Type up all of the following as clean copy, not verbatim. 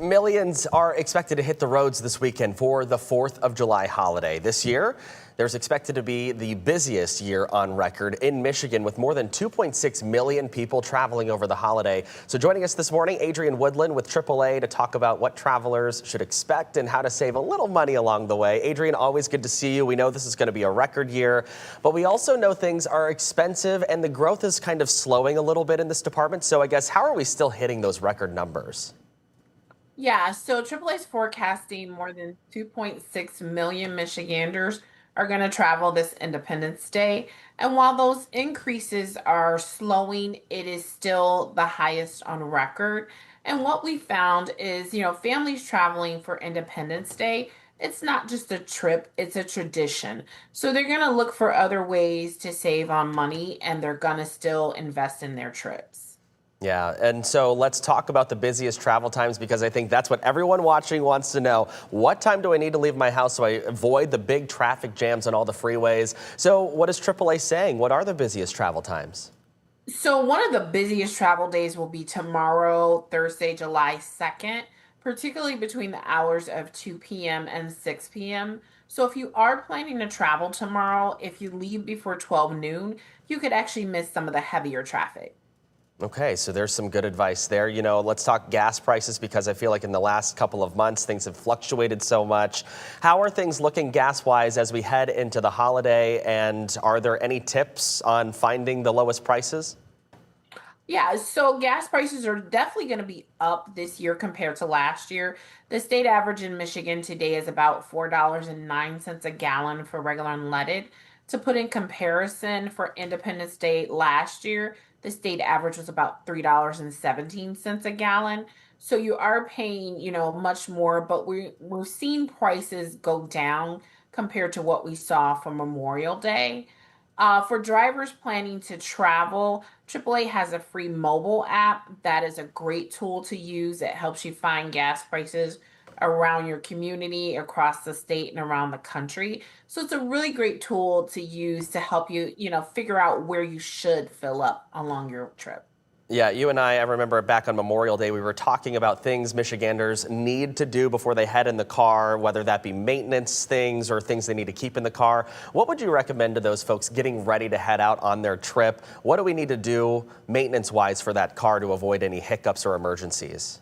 Millions are expected to hit the roads this weekend for the 4th of July holiday. This year, there's expected to be the busiest year on record in Michigan, with more than 2.6 million people traveling over the holiday. So joining us this morning, Adrian Woodland with AAA to talk about what travelers should expect and how to save a little money along the way. Adrian, always good to see you. We know this is going to be a record year, but we also know things are expensive and the growth is kind of slowing a little bit in this department. So I guess, how are we still hitting those record numbers? Yeah, so AAA is forecasting more than 2.6 million Michiganders are going to travel this Independence Day. And while those increases are slowing, it is still the highest on record. And what we found is, families traveling for Independence Day, it's not just a trip, it's a tradition. So they're going to look for other ways to save on money, and they're going to still invest in their trips. Yeah, and so let's talk about the busiest travel times, because I think that's what everyone watching wants to know. What time do I need to leave my house so I avoid the big traffic jams on all the freeways? So what is AAA saying? What are the busiest travel times? So one of the busiest travel days will be tomorrow, Thursday, July 2nd, particularly between the hours of 2 p.m. and 6 p.m. So if you are planning to travel tomorrow, if you leave before 12 noon, you could actually miss some of the heavier traffic. Okay, so there's some good advice there. Let's talk gas prices, because I feel like in the last couple of months, things have fluctuated so much. How are things looking gas-wise as we head into the holiday? And are there any tips on finding the lowest prices? Yeah, so gas prices are definitely going to be up this year compared to last year. The state average in Michigan today is about $4.09 a gallon for regular unleaded. To put in comparison, for Independence Day last year, the state average was about $3.17 a gallon. So you are paying, much more, but we're seeing prices go down compared to what we saw for Memorial Day. For drivers planning to travel, AAA has a free mobile app that is a great tool to use. It helps you find gas prices around your community, across the state, and around the country. So it's a really great tool to use to help you, figure out where you should fill up along your trip. Yeah, you and I remember back on Memorial Day, we were talking about things Michiganders need to do before they head in the car, whether that be maintenance things or things they need to keep in the car. What would you recommend to those folks getting ready to head out on their trip? What do we need to do maintenance-wise for that car to avoid any hiccups or emergencies?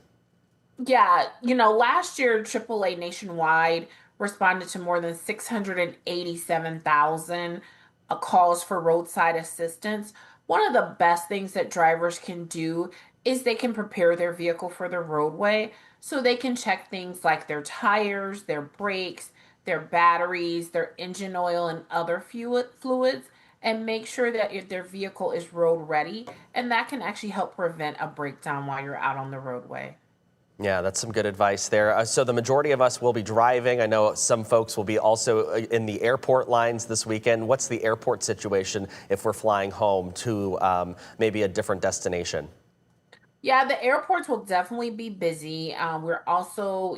Yeah, last year AAA nationwide responded to more than 687,000 calls for roadside assistance. One of the best things that drivers can do is they can prepare their vehicle for the roadway, so they can check things like their tires, their brakes, their batteries, their engine oil, and other fluids, and make sure that their vehicle is road ready. And that can actually help prevent a breakdown while you're out on the roadway. Yeah, that's some good advice there. So the majority of us will be driving. I know some folks will be also in the airport lines this weekend. What's the airport situation if we're flying home to maybe a different destination? Yeah, the airports will definitely be busy. We're also,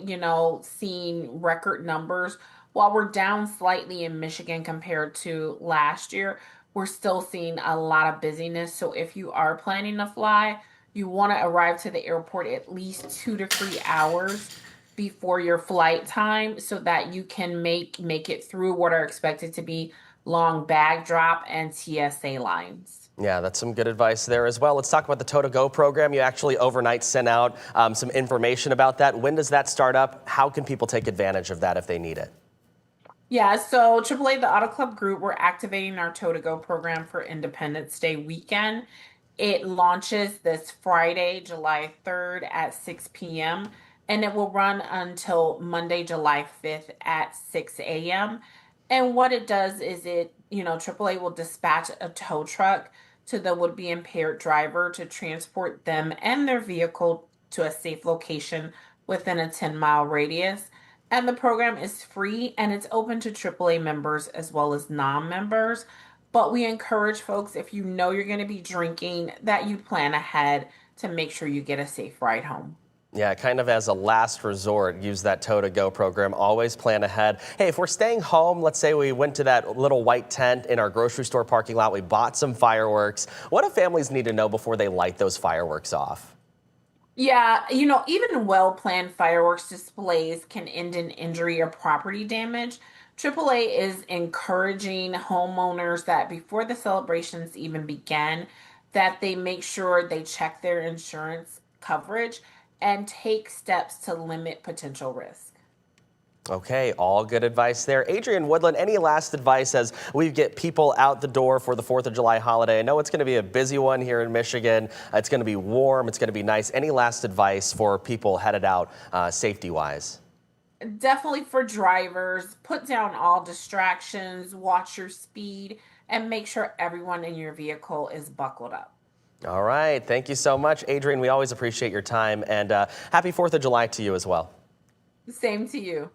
seeing record numbers. While we're down slightly in Michigan compared to last year, we're still seeing a lot of busyness. So if you are planning to fly, you want to arrive to the airport at least 2 to 3 hours before your flight time, so that you can make it through what are expected to be long bag drop and TSA lines. Yeah, that's some good advice there as well. Let's talk about the Tow to Go program. You actually overnight sent out some information about that. When does that start up? How can people take advantage of that if they need it? Yeah, so AAA, the Auto Club Group, we're activating our Tow to Go program for Independence Day weekend. It launches this Friday, July 3rd at 6 p.m., and it will run until Monday, July 5th at 6 a.m. And what it does is AAA will dispatch a tow truck to the would-be impaired driver to transport them and their vehicle to a safe location within a 10-mile radius. And the program is free, and it's open to AAA members as well as non-members. But we encourage folks, if you know you're going to be drinking, that you plan ahead to make sure you get a safe ride home. Yeah, kind of as a last resort, use that Tow to Go program. Always plan ahead. Hey, if we're staying home, let's say we went to that little white tent in our grocery store parking lot, we bought some fireworks. What do families need to know before they light those fireworks off? Yeah, even well-planned fireworks displays can end in injury or property damage. AAA is encouraging homeowners that before the celebrations even begin, that they make sure they check their insurance coverage and take steps to limit potential risk. Okay, all good advice there. Adrian Woodland, any last advice as we get people out the door for the 4th of July holiday? I know it's going to be a busy one here in Michigan. It's going to be warm. It's going to be nice. Any last advice for people headed out safety-wise? Definitely for drivers, put down all distractions, watch your speed, and make sure everyone in your vehicle is buckled up. All right. Thank you so much, Adrian. We always appreciate your time, and happy 4th of July to you as well. Same to you.